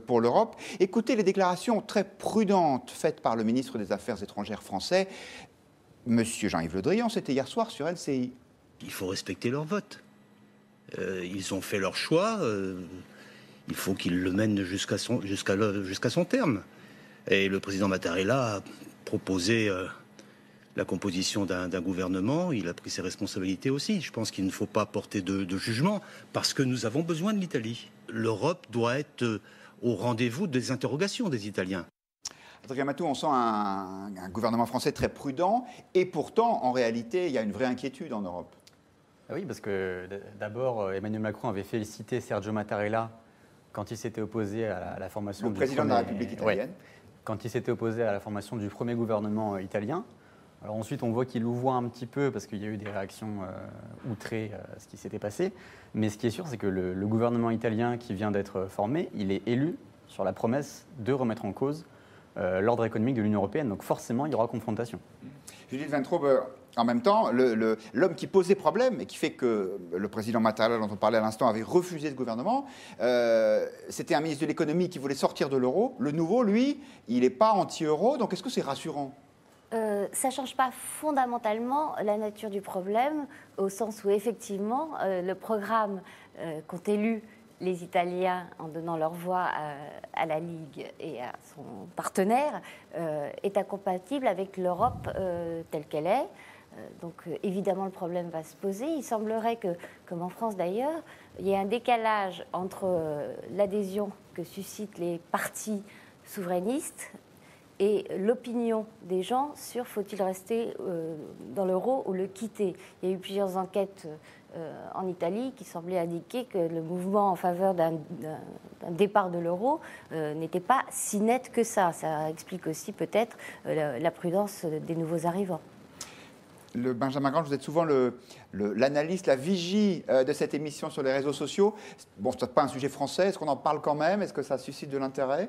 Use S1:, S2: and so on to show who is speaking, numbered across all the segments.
S1: pour l'Europe. Écoutez les déclarations très prudentes faites par le ministre des Affaires étrangères français, Monsieur Jean-Yves Le Drian, c'était hier soir sur LCI.
S2: Il faut respecter leur vote. Ils ont fait leur choix. Il faut qu'ils le mènent jusqu'à son terme. Et le président Mattarella a proposé la composition d'un gouvernement. Il a pris ses responsabilités aussi. Je pense qu'il ne faut pas porter de jugement parce que nous avons besoin de l'Italie. L'Europe doit être au rendez-vous des interrogations des Italiens.
S1: Adrien Matou, on sent un gouvernement français très prudent et pourtant, en réalité, il y a une vraie inquiétude en Europe.
S3: Oui, parce que d'abord, Emmanuel Macron avait félicité Sergio Mattarella quand il s'était opposé à la formation
S1: du président de la République italienne.
S3: Ouais, quand il s'était opposé à la formation du premier gouvernement italien. Alors ensuite, on voit qu'il louvoie un petit peu parce qu'il y a eu des réactions outrées à ce qui s'était passé. Mais ce qui est sûr, c'est que le gouvernement italien qui vient d'être formé, il est élu sur la promesse de remettre en cause l'ordre économique de l'Union européenne. Donc forcément, il y aura confrontation.
S1: Judith Weintraub, en même temps, l'homme qui posait problème et qui fait que le président Mattarella, dont on parlait à l'instant, avait refusé ce gouvernement, c'était un ministre de l'économie qui voulait sortir de l'euro. Le nouveau, lui, il n'est pas anti-euro. Donc est-ce que c'est rassurant ?
S4: Ça ne change pas fondamentalement la nature du problème, au sens où effectivement, le programme qu'ont élu les Italiens en donnant leur voix à la Ligue et à son partenaire est incompatible avec l'Europe telle qu'elle est. Donc évidemment, le problème va se poser. Il semblerait que, comme en France d'ailleurs, il y ait un décalage entre l'adhésion que suscitent les partis souverainistes et l'opinion des gens sur faut-il rester dans l'euro ou le quitter. Il y a eu plusieurs enquêtes en Italie qui semblaient indiquer que le mouvement en faveur d'un départ de l'euro n'était pas si net que ça. Ça explique aussi peut-être la prudence des nouveaux arrivants.
S1: Benjamin Grange, vous êtes souvent l'analyste, la vigie de cette émission sur les réseaux sociaux. Bon, ce n'est pas un sujet français, est-ce qu'on en parle quand même? Est-ce que ça suscite de l'intérêt?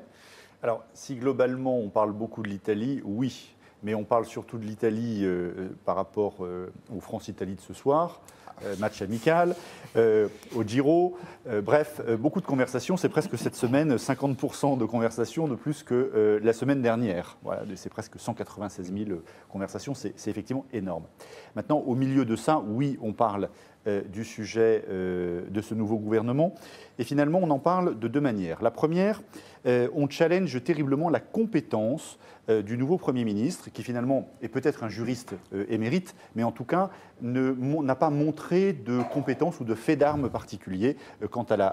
S5: Alors, si globalement on parle beaucoup de l'Italie, oui. Mais on parle surtout de l'Italie par rapport au France-Italie de ce soir, match amical, au Giro. Bref, beaucoup de conversations. C'est presque cette semaine 50% de conversations de plus que la semaine dernière. Voilà, c'est presque 196 000 conversations. C'est effectivement énorme. Maintenant, au milieu de ça, oui, on parle du sujet de ce nouveau gouvernement. Et finalement, on en parle de deux manières. La première, on challenge terriblement la compétence du nouveau Premier ministre, qui finalement est peut-être un juriste émérite, mais en tout cas n'a pas montré de compétences ou de fait d'armes particuliers quant à la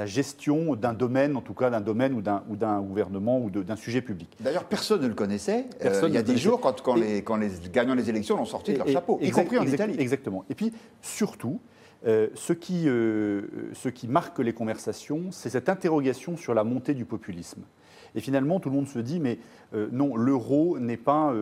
S5: gestion d'un domaine, en tout cas d'un domaine ou d'un gouvernement ou d'un sujet public.
S1: D'ailleurs, personne ne le connaissait. Il y a 10 jours, quand les gagnants des élections l'ont sorti de leur chapeau, y compris en Italie.
S5: Exactement. Et puis, surtout, ce qui marque les conversations, c'est cette interrogation sur la montée du populisme. Et finalement, tout le monde se dit, mais non, l'euro n'est pas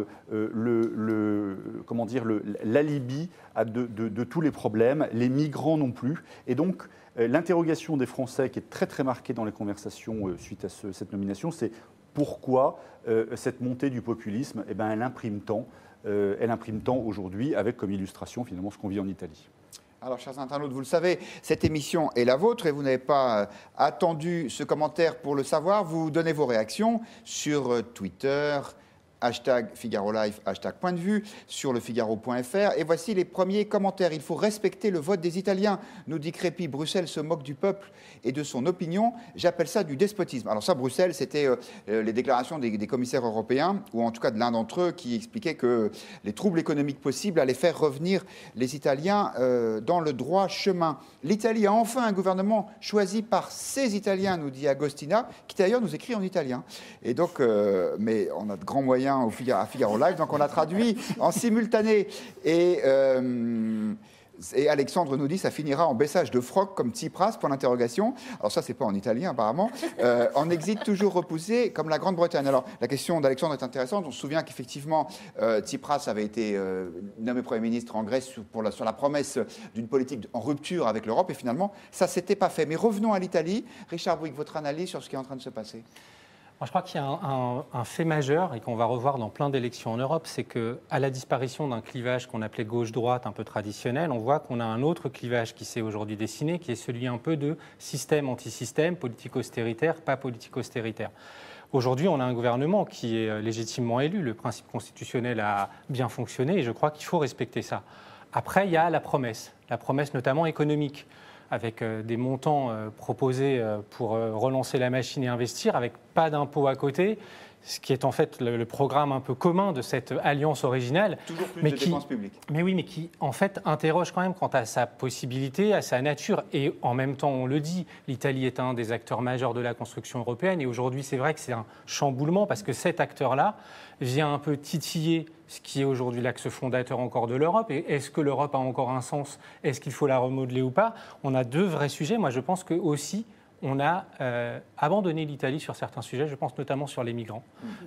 S5: l'alibi de tous les problèmes, les migrants non plus. Et donc, l'interrogation des Français, qui est très très marquée dans les conversations suite à cette nomination, c'est pourquoi cette montée du populisme, eh ben, elle imprime tant aujourd'hui, avec comme illustration finalement ce qu'on vit en Italie.
S1: Alors, chers internautes, vous le savez, cette émission est la vôtre et vous n'avez pas attendu ce commentaire pour le savoir. Vous donnez vos réactions sur Twitter, hashtag Figaro Live, hashtag Point de Vue, sur lefigaro.fr. Et voici les premiers commentaires. Il faut respecter le vote des Italiens, nous dit Crépy. Bruxelles se moque du peuple et de son opinion. J'appelle ça du despotisme. Alors ça, Bruxelles, c'était les déclarations des commissaires européens, ou en tout cas de l'un d'entre eux, qui expliquait que les troubles économiques possibles allaient faire revenir les Italiens dans le droit chemin. L'Italie a enfin un gouvernement choisi par ces Italiens, nous dit Agostina, qui d'ailleurs nous écrit en italien. Et donc, mais on a de grands moyens à Figaro Live, donc on a traduit en simultané. Et Alexandre nous dit ça finira en baissage de froc comme Tsipras, point d'interrogation. Alors ça, c'est pas en italien apparemment. En exit toujours repoussé comme la Grande-Bretagne. Alors la question d'Alexandre est intéressante. On se souvient qu'effectivement Tsipras avait été nommé Premier ministre en Grèce sur la promesse d'une politique en rupture avec l'Europe et finalement ça s'était pas fait. Mais revenons à l'Italie. Richard Bouygues, votre analyse sur ce qui est en train de se passer.
S6: Moi, je crois qu'il y a un fait majeur et qu'on va revoir dans plein d'élections en Europe, c'est qu'à la disparition d'un clivage qu'on appelait gauche-droite un peu traditionnel, on voit qu'on a un autre clivage qui s'est aujourd'hui dessiné, qui est celui un peu de système-antisystème, politique-austéritaire, pas politique-austéritaire. Aujourd'hui, on a un gouvernement qui est légitimement élu, le principe constitutionnel a bien fonctionné et je crois qu'il faut respecter ça. Après, il y a la promesse notamment économique, avec des montants proposés pour relancer la machine et investir, avec pas d'impôts à côté, ce qui est en fait le programme un peu commun de cette alliance originale.
S1: Toujours plus de dépenses publiques.
S6: Mais oui, mais qui en fait interroge quand même quant à sa possibilité, à sa nature. Et en même temps, on le dit, l'Italie est un des acteurs majeurs de la construction européenne. Et aujourd'hui, c'est vrai que c'est un chamboulement parce que cet acteur-là vient un peu titiller ce qui est aujourd'hui l'axe fondateur encore de l'Europe. Et est-ce que l'Europe a encore un sens? Est-ce qu'il faut la remodeler ou pas? On a deux vrais sujets. Moi, je pense que aussi, on a abandonné l'Italie sur certains sujets, je pense notamment sur les migrants.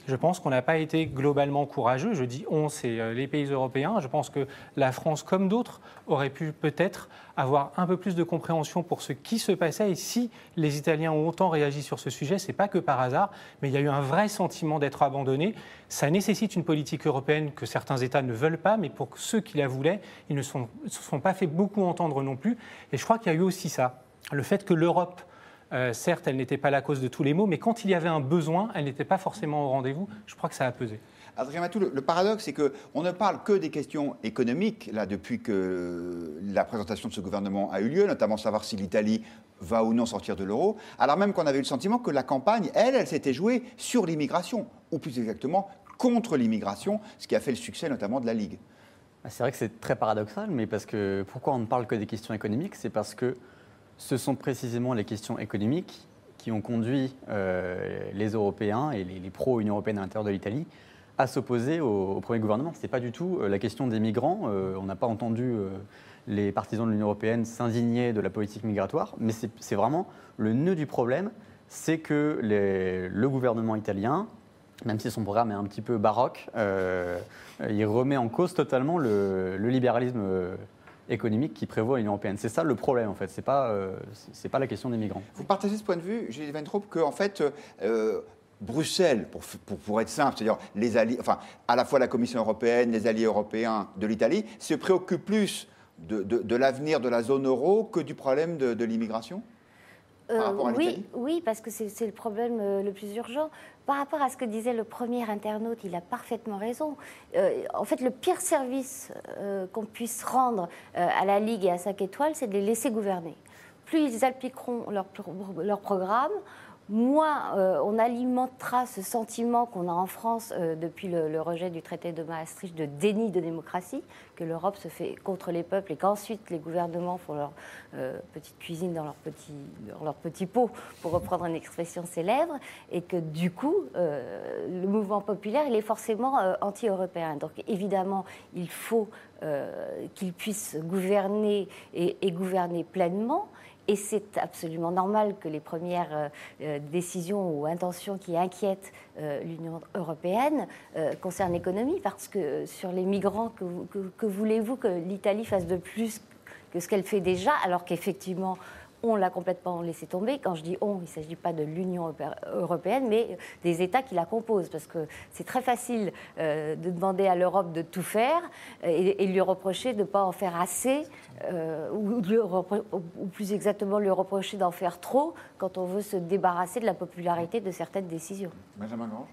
S6: Je pense qu'on n'a pas été globalement courageux. Je dis on, c'est les pays européens. Je pense que la France, comme d'autres, aurait pu peut-être avoir un peu plus de compréhension pour ce qui se passait. Et si les Italiens ont autant réagi sur ce sujet, ce n'est pas que par hasard, mais il y a eu un vrai sentiment d'être abandonné. Ça nécessite une politique européenne que certains États ne veulent pas, mais pour ceux qui la voulaient, ils ne se sont pas fait beaucoup entendre non plus. Et je crois qu'il y a eu aussi ça, le fait que l'Europe, certes, elle n'était pas la cause de tous les maux, mais quand il y avait un besoin, elle n'était pas forcément au rendez-vous. Je crois que ça a pesé.
S1: Adrien Matou, le paradoxe, c'est qu'on ne parle que des questions économiques, là, depuis que la présentation de ce gouvernement a eu lieu, notamment savoir si l'Italie va ou non sortir de l'euro, alors même qu'on avait eu le sentiment que la campagne, elle s'était jouée sur l'immigration, ou plus exactement contre l'immigration, ce qui a fait le succès notamment de la Ligue.
S3: C'est vrai que c'est très paradoxal, mais parce que pourquoi on ne parle que des questions économiques? C'est parce que ce sont précisément les questions économiques qui ont conduit les Européens et les pro-Union européenne à l'intérieur de l'Italie à s'opposer au premier gouvernement. Ce n'était pas du tout la question des migrants. On n'a pas entendu les partisans de l'Union européenne s'indigner de la politique migratoire, mais c'est vraiment le nœud du problème, c'est que le gouvernement italien, même si son programme est un petit peu baroque, il remet en cause totalement le libéralisme économique qui prévaut à l'Union européenne. C'est ça le problème, en fait. C'est pas la question des migrants.
S1: Vous partagez ce point de vue, Gilles Weintraub, que en fait, Bruxelles, pour être simple, c'est-à-dire les alliés, enfin, à la fois la Commission européenne, les alliés européens de l'Italie, se préoccupent plus de l'avenir de la zone euro que du problème de l'immigration par rapport à l'Italie ?
S4: Oui, parce que c'est le problème le plus urgent. Par rapport à ce que disait le premier internaute, il a parfaitement raison. En fait, le pire service qu'on puisse rendre à la Ligue et à 5 étoiles, c'est de les laisser gouverner. Plus ils appliqueront leur programme, moins on alimentera ce sentiment qu'on a en France depuis le rejet du traité de Maastricht de déni de démocratie, que l'Europe se fait contre les peuples et qu'ensuite les gouvernements font leur petite cuisine dans leur petit pot, pour reprendre une expression célèbre, et que du coup, le mouvement populaire, il est forcément anti-européen. Donc évidemment, il faut qu'ils puissent gouverner et gouverner pleinement. Et c'est absolument normal que les premières décisions ou intentions qui inquiètent l'Union européenne concernent l'économie, parce que sur les migrants, que voulez-vous que l'Italie fasse de plus que ce qu'elle fait déjà, alors qu'effectivement, on l'a complètement laissé tomber. Quand je dis on, il ne s'agit pas de l'Union européenne, mais des États qui la composent. Parce que c'est très facile de demander à l'Europe de tout faire et lui reprocher de ne pas en faire assez, ou plus exactement lui reprocher d'en faire trop quand on veut se débarrasser de la popularité de certaines décisions.
S1: Benjamin Grange.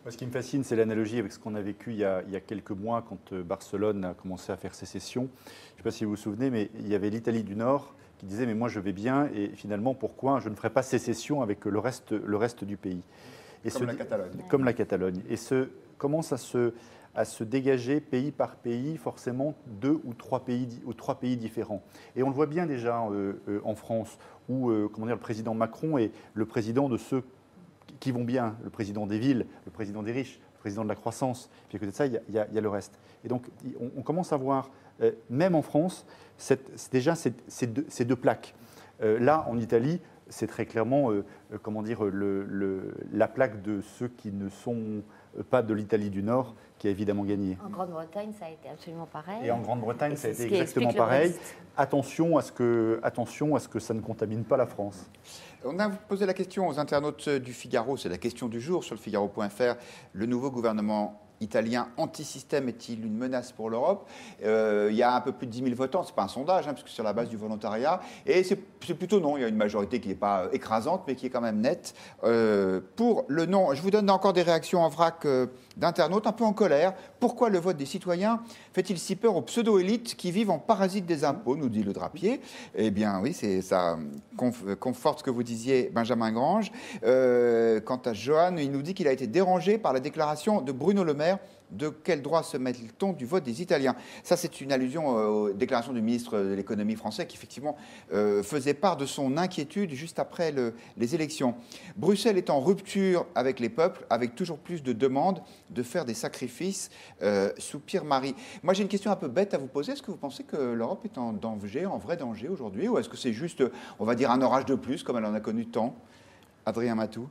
S5: Moi, ce qui me fascine, c'est l'analogie avec ce qu'on a vécu il y a quelques mois quand Barcelone a commencé à faire sécession. Je ne sais pas si vous vous souvenez, mais il y avait l'Italie du Nord qui disait « mais moi je vais bien et finalement pourquoi je ne ferai pas sécession avec le reste du pays ?»
S1: Comme la Catalogne.
S5: Comme la Catalogne. Et commence à se dégager pays par pays, forcément 2 ou 3 pays différents. Et on le voit bien déjà en France, où le président Macron est le président de ceux qui vont bien, le président des villes, le président des riches, le président de la croissance. Puis à côté de ça, il y a le reste. Et donc, on commence à voir, même en France, déjà ces deux plaques. Là, en Italie, c'est très clairement, la plaque de ceux qui ne sont pas de l'Italie du Nord, qui a évidemment gagné.
S4: En Grande-Bretagne, ça a été absolument pareil.
S5: Et en Grande-Bretagne,
S4: Et
S5: ça a
S4: c'est
S5: été
S4: ce qui
S5: exactement
S4: explique le
S5: pareil.
S4: Brexit.
S5: Attention à ce que ça ne contamine pas la France.
S1: On a posé la question aux internautes du Figaro, c'est la question du jour sur le Figaro.fr. Le nouveau gouvernement italien anti-système est-il une menace pour l'Europe? Il y a un peu plus de 10 000 votants, ce n'est pas un sondage, puisque c'est sur la base du volontariat. Et c'est plutôt non, il y a une majorité qui n'est pas écrasante, mais qui est quand même nette pour le non. Je vous donne encore des réactions en vrac d'internautes un peu en colère. Pourquoi le vote des citoyens fait-il si peur aux pseudo-élites qui vivent en parasites des impôts, nous dit le Drapier? Eh bien oui, ça conforte ce que vous disiez, Benjamin Grange. Quant à Johan, il nous dit qu'il a été dérangé par la déclaration de Bruno Le Maire. De quel droit se mêle-t-on du vote des Italiens? Ça, c'est une allusion aux déclarations du ministre de l'économie français qui, effectivement, faisait part de son inquiétude juste après les élections. Bruxelles est en rupture avec les peuples, avec toujours plus de demandes de faire des sacrifices, soupire Marie. Moi, j'ai une question un peu bête à vous poser. Est-ce que vous pensez que l'Europe est en danger, en vrai danger aujourd'hui? Ou est-ce que c'est juste, on va dire, un orage de plus, comme elle en a connu tant? Adrien Matou.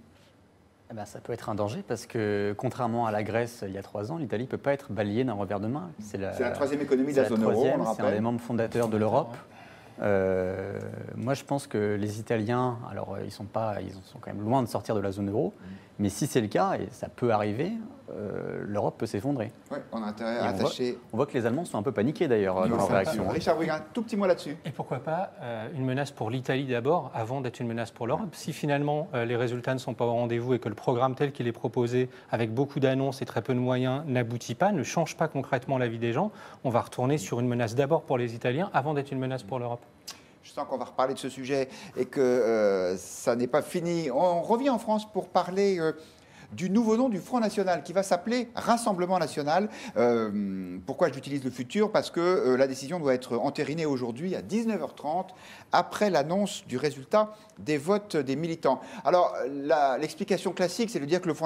S3: Eh ben, ça peut être un danger parce que, contrairement à la Grèce il y a 3 ans, l'Italie ne peut pas être balayée d'un revers de main.
S1: C'est la troisième économie de la zone euro, on le rappelle.
S3: C'est un des membres fondateurs de l'Europe. Moi, je pense que les Italiens, alors ils sont quand même loin de sortir de la zone euro, mais si c'est le cas, et ça peut arriver, l'Europe peut s'effondrer.
S1: Oui, on a intérêt à attacher.
S3: On voit que les Allemands sont un peu paniqués d'ailleurs dans leur réaction.
S1: Richard Brugin, tout petit mot là-dessus.
S6: Et pourquoi pas une menace pour l'Italie d'abord, avant d'être une menace pour l'Europe. Si finalement les résultats ne sont pas au rendez-vous et que le programme tel qu'il est proposé, avec beaucoup d'annonces et très peu de moyens, n'aboutit pas, ne change pas concrètement la vie des gens, on va retourner sur une menace d'abord pour les Italiens, avant d'être une menace pour l'Europe.
S1: Je sens qu'on va reparler de ce sujet et que ça n'est pas fini. On revient en France pour parler du nouveau nom du Front National qui va s'appeler Rassemblement National. Pourquoi j'utilise le futur? Parce que la décision doit être entérinée aujourd'hui à 19h30 après l'annonce du résultat des votes des militants. Alors l'explication classique, c'est de dire que le Front